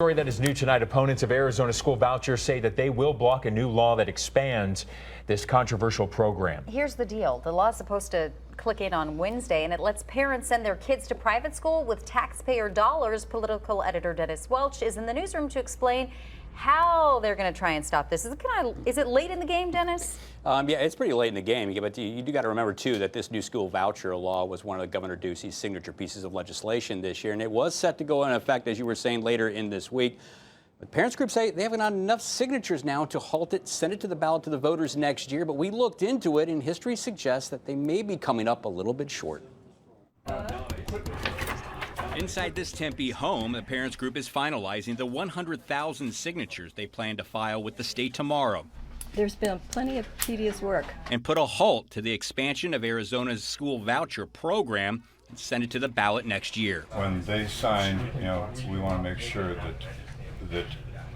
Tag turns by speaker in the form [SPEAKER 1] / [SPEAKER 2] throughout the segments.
[SPEAKER 1] Story that is new tonight. Opponents of Arizona school vouchers say that they will block a new law that expands this controversial program.
[SPEAKER 2] Here's the deal. The law is supposed to click in on Wednesday, and it lets parents send their kids to private school with taxpayer dollars. Political editor Dennis Welch is in the newsroom to explain how they're going to try and stop this. Is it late in the game, Dennis?
[SPEAKER 3] Yeah, it's pretty late in the game, but you do got to remember, too, that this new school voucher law was one of Governor Ducey's signature pieces of legislation this year, and it was set to go into effect, as you were saying, later in this week. But parents groups say they haven't got enough signatures now to halt it, send it to the ballot to the voters next year, but we looked into it, and history suggests that they may be coming up a little bit short.
[SPEAKER 4] Inside this Tempe home, the parents group is finalizing the 100,000 signatures they plan to file with the state tomorrow.
[SPEAKER 5] There's been plenty of tedious work.
[SPEAKER 4] And put a halt to the expansion of Arizona's school voucher program and send it to the ballot next year.
[SPEAKER 6] When they sign, we want to make sure that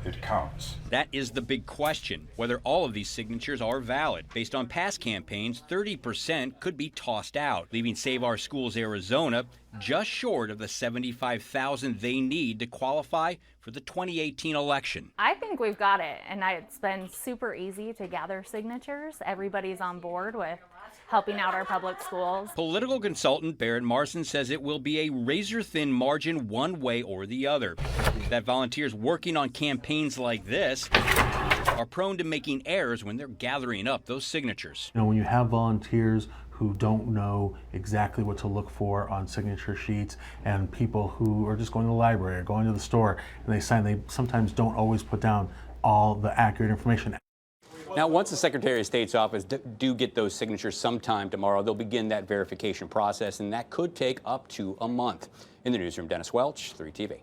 [SPEAKER 6] it counts.
[SPEAKER 4] That is the big question, whether all of these signatures are valid. Based on past campaigns, 30% could be tossed out, leaving Save Our Schools Arizona just short of the 75,000 they need to qualify for the 2018 election.
[SPEAKER 7] I think we've got it, and it's been super easy to gather signatures. Everybody's on board with helping out our public schools.
[SPEAKER 4] Political consultant Barrett Marson says it will be a razor-thin margin one way or the other. That volunteers working on campaigns like this are prone to making errors when they're gathering up those signatures.
[SPEAKER 8] When you have volunteers who don't know exactly what to look for on signature sheets, and people who are just going to the library or going to the store and they sign, they sometimes don't always put down all the accurate information.
[SPEAKER 3] Now, once the Secretary of State's office do get those signatures sometime tomorrow, they'll begin that verification process, and that could take up to a month. In the newsroom, Dennis Welch, 3TV.